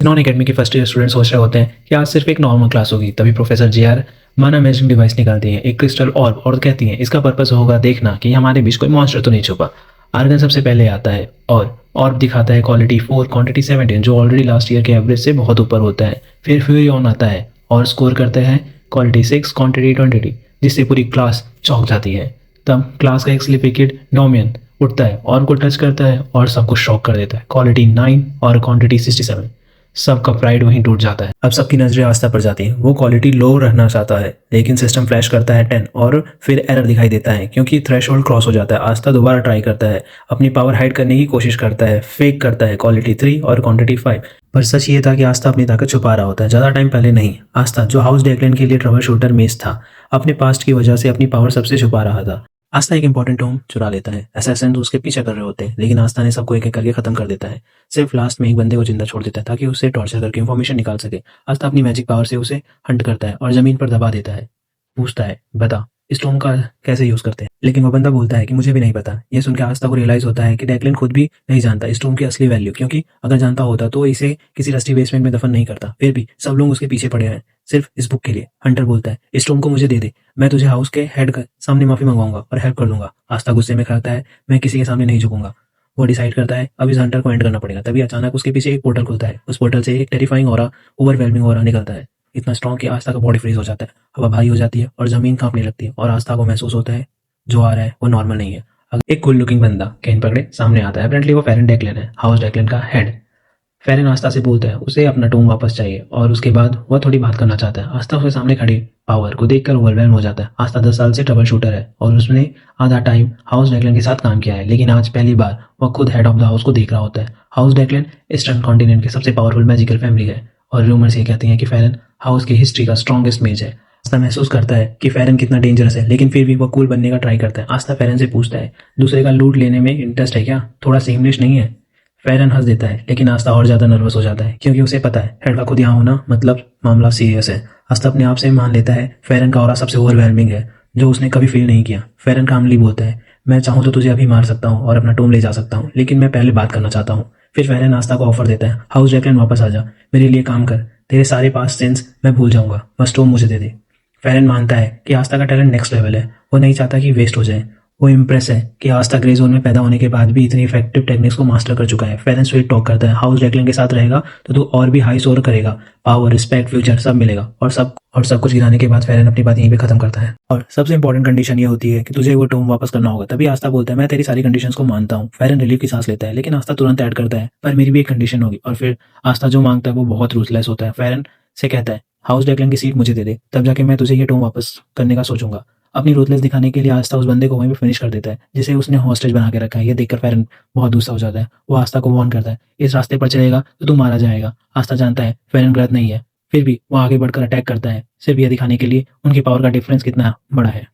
Non academy के first year student सोच रहे होते हैं कि आज सिर्फ एक नॉर्मल क्लास होगी, तभी प्रोफेसर जीआर माना मैजिक डिवाइस निकालती है, एक क्रिस्टल ऑर्ब, और कहती है इसका पर्पस होगा देखना कि हमारे बीच कोई मॉन्स्टर तो नहीं छुपा। आर्गन सबसे पहले आता है और ऑर्ब दिखाता है क्वालिटी 4 क्वांटिटी 17, जो ऑलरेडी लास्ट ईयर के एवरेज से बहुत ऊपर होता है। फिर फ्यूरियन आता है और स्कोर करते हैं क्वालिटी 6 क्वांटिटी 22, जिससे पूरी क्लास चौंक जाती है। तब क्लास का एक स्लीपी किड डोमियन उठता है और उनको टच करता है और सबको शॉक कर देता है, क्वालिटी 9 और क्वांटिटी 67। सबका प्राइड वहीं टूट जाता है। अब सबकी नजरें आस्था पर जाती हैं। वो क्वालिटी लो रहना चाहता है, लेकिन सिस्टम फ्लैश करता है 10 और फिर एरर दिखाई देता है क्योंकि थ्रेशोल्ड क्रॉस हो जाता है। आस्था दोबारा ट्राई करता है, अपनी पावर हाइड करने की कोशिश करता है, फेक करता है क्वालिटी 3 और क्वांटिटी 5। पर सच ये था कि आस्था अपनी ताकत छुपा रहा होता है। ज़्यादा टाइम पहले नहीं, आस्था जो हाउस डेक्लेन के लिए ट्रबल शूटर मेस था, अपने पास्ट की वजह से अपनी पावर सबसे छुपा रहा था। आस्था एक इंपॉर्टेंट टोम चुरा लेता है। असैसिन उसके पीछे कर रहे होते हैं, लेकिन आस्था ने सबको एक एक करके खत्म कर देता है। सिर्फ लास्ट में एक बंदे को जिंदा छोड़ देता है ताकि उससे टॉर्चर करके इन्फॉर्मेशन निकाल सके। आस्था अपनी मैजिक पावर से उसे हंट करता है और जमीन पर दबा देता है। पूछता है बता स्टोन का कैसे यूज करते हैं, लेकिन वो बंदा बोलता है कि मुझे भी नहीं पता। ये सुनकर आस्था को रियलाइज होता है कि डेक्लेन खुद भी नहीं जानता स्टोन की असली वैल्यू, क्योंकि अगर जानता होता तो इसे किसी रस्टी बेसमेंट में दफन नहीं करता। फिर भी सब लोग उसके पीछे पड़े हैं सिर्फ इस बुक के लिए। हंटर बोलता है स्टोन को मुझे दे दे, मैं तुझे हाउस के हेड के सामने माफी मंगवाऊंगा और हेल्प कर दूंगा। आस्था गुस्से में कहता है मैं किसी के सामने नहीं झुकूंगा। वो डिसाइड करता है अब इस हंटर को एंड करना पड़ेगा। तभी अचानक उसके पीछे एक पोर्टल खुलता है। उस पोर्टल से एक टेरिफाइंग ऑरा, ओवरवेलमिंग ऑरा निकलता है, इतना स्ट्रॉन्ग कि आस्था का बॉडी फ्रीज हो जाता है। हवा भारी हो जाती है और जमीन कांपने लगती है और आस्था को महसूस होता है जो आ रहा है वो नॉर्मल नहीं है। एक कूल लुकिंग बंदा कैन पकड़े सामने आता है। अपेरेंटली वो फेरन डेक्लेन है, हाउस डेक्लेन का हेड। फेरन आस्था से बोलता है उसे अपना टोम वापस चाहिए और उसके बाद वह थोड़ी बात करना चाहता है। आस्था उसके सामने खड़ी पावर को देखकर ओवरवेल्म हो जाता है। आस्था 10 साल से ट्रबल शूटर है और उसने आधा टाइम हाउस डेक्लेन के साथ काम किया है, लेकिन आज पहली बार वह खुद हेड ऑफ द हाउस को देख रहा होता है। हाउस डेक्लेन ईस्टर्न कॉन्टिनेंट की सबसे पावरफुल मैजिकल फैमिली है और रूमर्स ये कहती हैं कि फेरन हाउस की हिस्ट्री का स्ट्रॉन्गेस्ट मेज है। आस्था महसूस करता है कि फेरन कितना डेंजरस है, लेकिन फिर भी वो कूल बनने का ट्राई करता है। आस्था फेरन से पूछता है दूसरे का लूट लेने में इंटरेस्ट है क्या, थोड़ा सेमलिश नहीं है? फेरन हंस देता है, लेकिन आस्था और ज्यादा नर्वस हो जाता है क्योंकि उसे पता है हेड का खुद यहाँ होना मतलब मामला सीरियस है। आस्था अपने आप से मान लेता है फेरन का ऑरा सबसे ओवरवेलमिंग है जो उसने कभी फील नहीं किया। फेरन कामली बोलता है मैं चाहूँ तो तुझे अभी मार सकता हूँ और अपना टोम ले जा सकता हूँ, लेकिन मैं पहले बात करना चाहता हूँ। फिर फेरन आस्था को ऑफर देता है हाउस डेक्लेन वापस आ जा, मेरे लिए काम कर, तेरे सारे पास्ट सेंस मैं भूल जाऊंगा, बस टोम मुझे दे दे। फेरन मानता है कि आस्था का टैलेंट नेक्स्ट लेवल है, वो नहीं चाहता कि वेस्ट हो जाए। वो इम्प्रेस है कि आस्था ग्रे जोन में पैदा होने के बाद भी इतनी इफेक्टिव टेक्निक्स को मास्टर कर चुका है। फेरन स्वीट टॉक करता है हाउस डेक्लेन के साथ रहेगा तो तू और भी हाई सोर करेगा, पावर, रिस्पेक्ट, फ्यूचर सब मिलेगा। और सब कुछ गिराने के बाद फेरन अपनी बात यहीं पे खत्म करता है और सबसे इंपॉर्टेंट कंडीशन ये होती है कि तुझे वो टोम वापस करना होगा। तभी आस्था बोलता है मैं तेरी सारी कंडीशंस को मानता हूँ। फेरन रिलीफ की सांस लेता है, लेकिन आस्था तुरंत ऐड करता है पर मेरी भी एक कंडीशन होगी। और फिर आस्था जो मांगता है वो बहुत रूथलेस होता है। फेरन से कहता है हाउस डेक्लेन की सीट मुझे दे दे, तब जाके मैं तुझे ये टोम वापस करने का सोचूंगा। अपनी रूथलेस दिखाने के लिए आस्था उस बंदे को वहीं पे फिनिश कर देता है जिसे उसने हॉस्टेज बना के रखा है। ये देखकर फेरन बहुत गुस्सा हो जाता है। वो आस्था को वार्न करता है इस रास्ते पर चलेगा तो तू मारा जाएगा। आस्था जानता है फेरन गलत नहीं है, फिर भी वो आगे बढ़कर अटैक करता है, सिर्फ ये दिखाने के लिए उनकी पावर का डिफरेंस कितना बड़ा है।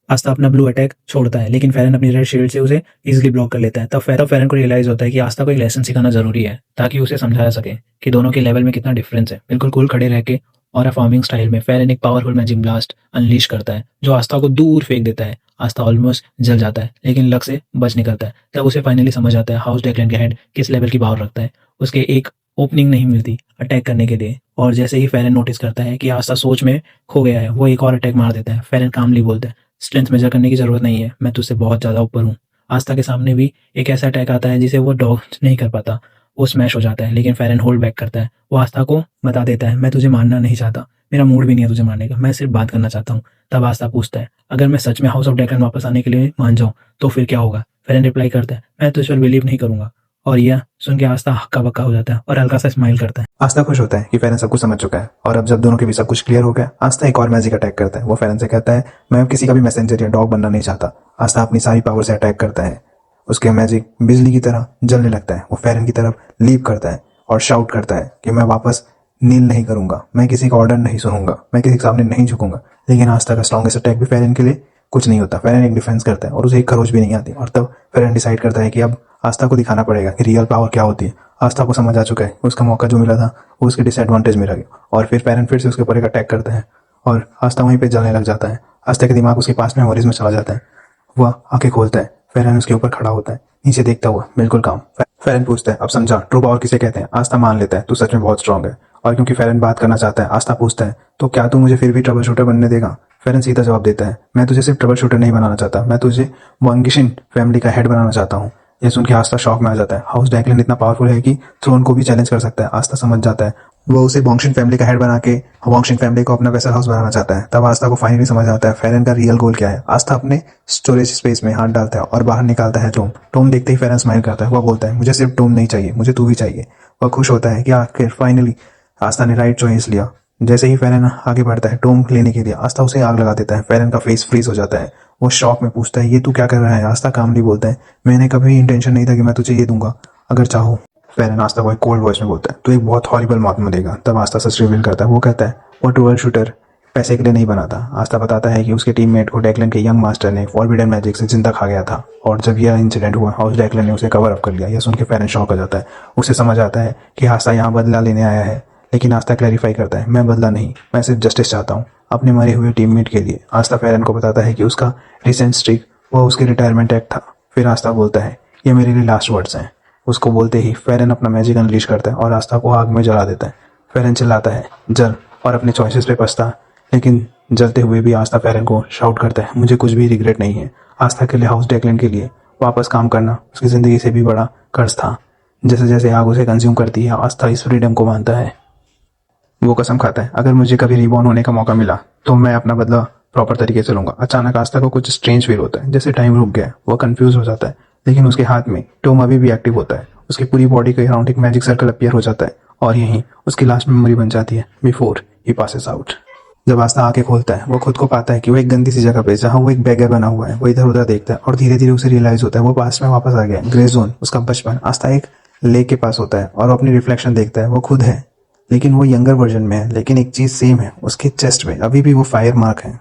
आस्था अपना ब्लू अटैक छोड़ता है, लेकिन फेरन अपनी रेड शील्ड से उसे इजीली ब्लॉक कर लेता है। तब फेरन को रियलाइज होता है कि आस्था को एक लेसन सिखाना जरूरी है ताकि उसे समझाया सके कि दोनों के लेवल में कितना डिफरेंस है। बिल्कुल कूल खड़े रह के और फॉर्मिंग स्टाइल में फेरन एक पावरफुल मैजिक ब्लास्ट अनलीश करता है जो आस्था को दूर फेंक देता है। आस्था ऑलमोस्ट जल जाता है, लेकिन लक से बच निकलता है। तब उसे फाइनली समझ आता है हाउस डेक्लेन के हेड किस लेवल की पावर रखता है। उसके एक ओपनिंग नहीं मिलती अटैक करने के लिए, और जैसे ही फेरन नोटिस करता है कि आस्था सोच में खो गया है, वो एक और अटैक मार देता है। फेरन कामली बोलता है स्ट्रेंथ मेजर करने की जरूरत नहीं है, मैं तुझसे बहुत ज्यादा ऊपर हूँ। आस्था के सामने भी एक ऐसा अटैक आता है जिसे वो डॉज नहीं कर पाता, वो स्मैश हो जाता है, लेकिन फेरन होल्ड बैक करता है। वो आस्था को बता देता है मैं तुझे मारना नहीं चाहता, मेरा मूड भी नहीं है तुझे मारने का, मैं सिर्फ बात करना चाहता हूँ। तब आस्था पूछता है अगर मैं सच में हाउस ऑफ डेक्लेन वापस आने के लिए मान जाऊँ तो फिर क्या होगा? फेरन रिप्लाई करता है मैं तुझ पर बिलीव नहीं करूंगा। और यह सुन के आस्था हक्का बक्का हो जाता है और हल्का सा स्माइल करता है। आस्था खुश होता है कि फेरन सब कुछ समझ चुका है और अब जब दोनों के बीच सब कुछ क्लियर हो गया, आस्था एक और मैजिक अटैक करता है। वो फेरन से कहता है मैं अब किसी का भी मैसेंजर या डॉग बनना नहीं चाहता। आस्था अपनी सारी पावर से अटैक करता है, उसके मैजिक बिजली की तरह जलने लगता है। वो फेरन की तरफ लीप करता है और शाउट करता है कि मैं वापस नील नहीं करूंगा, मैं किसी का ऑर्डर नहीं सुनूंगा, मैं किसी के सामने नहीं झुकूंगा। लेकिन आस्था का स्ट्रॉन्गेस्ट अटैक भी फेरन के लिए कुछ नहीं होता। फेरन एक डिफेंस करता है और उसे एक खरोच भी नहीं आती। और तब फेरन डिसाइड करता है कि अब आस्था को दिखाना पड़ेगा कि रियल पावर क्या होती है। आस्था को समझ आ चुका है उसका मौका जो मिला था वो उसके डिसएडवांटेज में रह गया। और फिर फेरन फिर से उसके ऊपर एक अटैक करता है और आस्था वहीं पे जलने लग जाता है। आस्था के दिमाग उसके पास में मेमोरीज में चला जाता है। वह आंखें खोलता है, फेरन उसके ऊपर खड़ा होता है, नीचे देखता हुआ बिल्कुल काम। फेरन पूछता है, अब समझा ट्रू पावर किसे कहते हैं? आस्था मान लेता है, तू सच में बहुत स्ट्रांग है। और क्योंकि फेरन बात करना चाहता है, आस्था पूछता है, तो क्या तू मुझे फिर भी ट्रबल शूटर बनने देगा? फेरन सीधा जवाब देता है, मैं तुझे सिर्फ ट्रबल शूटर नहीं बनाना चाहता, मैं तुझे वांगिशिन फैमिली का हेड बनाना चाहता हूँ। यह सुन के आस्था शॉक में आ जाता है। हाउस डैकलिन इतना पावरफुल है कि थ्रोन को भी चैलेंज कर सकता है। आस्था समझ जाता है, वो उसे वांगशिन फैमिली का हेड बना के वांगशिन फैमिली को अपना वेसल हाउस बनाना चाहता है। तब आस्था को फाइनली समझ आता है फेरन का रियल गोल क्या है। आस्था अपने स्टोरेज स्पेस में हाथ डालता है और बाहर निकालता है टोम। टोम देखते ही फेरन स्माइल करता है। वह बोलता है, मुझे सिर्फ टोम नहीं चाहिए, मुझे तू भी चाहिए। वह खुश होता है कि आखिर फाइनली आस्था ने राइट चॉइस लिया। जैसे ही फेरन आगे बढ़ता है टोम लेने के लिए, आस्था उसे आग लगा देता है। फेरन का फेस फ्रीज हो जाता है। वो शॉक में पूछता है, ये तू क्या कर रहा है? आस्था कामली बोलता है, मैंने कभी इंटेंशन नहीं था कि मैं तुझे ये दूंगा, अगर चाहो। फेरन आस्था को एक कोल्ड वॉइस में बोलता है, तू एक बहुत हॉरिबल मौत मरेगा। तब आस्था सच रिवील करता है। वो कहता है, वो ट्रूअल शूटर पैसे के लिए नहीं बना था। आस्था बताता है कि उसके टीममेट को डैकलन के यंग मास्टर ने फॉरबिडन मैजिक से जिंदा खा गया था, और जब यह इंसिडेंट हुआ हाउस डैकलन ने उसे कवर अप कर लिया। यह सुन के फेरन शॉक हो जाता है। उसे समझ आता है कि आस्था यहाँ बदला लेने आया है, लेकिन आस्था क्लैरिफाई करता है, मैं बदला नहीं, मैं सिर्फ जस्टिस चाहता हूँ अपने मरे हुए टीममेट के लिए। आस्था फेरन को बताता है कि उसका रिसेंट स्ट्रीक वो उसके रिटायरमेंट एक्ट था। फिर आस्था बोलता है, ये मेरे लिए लास्ट वर्ड्स हैं। उसको बोलते ही फेरन अपना मैजिक अनलीश करता है और आस्था को आग में जला देता है। फेरन चिल्लाता है, जल, और अपने चॉइसेस पे पछता, लेकिन जलते हुए भी आस्था फेरन को शाउट करता है, मुझे कुछ भी रिग्रेट नहीं है। आस्था के लिए हाउस डैकलन के लिए वापस काम करना उसकी जिंदगी से भी बड़ा कर्ज था। जैसे जैसे आग उसे कंज्यूम करती है, आस्था इस फ्रीडम को मानता है। वो कसम खाता है, अगर मुझे कभी रिबॉर्न होने का मौका मिला तो मैं अपना बदला प्रॉपर तरीके से लूंगा। अचानक आस्था को कुछ स्ट्रेंज फील होता है, जैसे टाइम रुक गया। वो कंफ्यूज हो जाता है, लेकिन उसके हाथ में टोम अभी भी एक्टिव होता है। उसकी पूरी बॉडी के अराउंड एक मैजिक सर्कल अपीयर हो जाता है, और यही उसकी लास्ट मेमोरी बन जाती है, बिफोर ही पासेस आउट। जब आस्था आंखें खोलता है, वो खुद को पाता है कि वो एक गंदी सी जगह पे जहाँ वो एक बैगर बना हुआ है। वो इधर उधर देखता है और धीरे धीरे उसे रियलाइज होता है वो पास्ट में वापस आ गया है। ग्रे जोन, उसका बचपन। आस्था एक लेक के पास होता है और अपनी रिफ्लेक्शन देखता है। वो खुद है, लेकिन वो यंगर वर्जन में है। लेकिन एक चीज सेम है, उसके चेस्ट में अभी भी वो फायर मार्क है।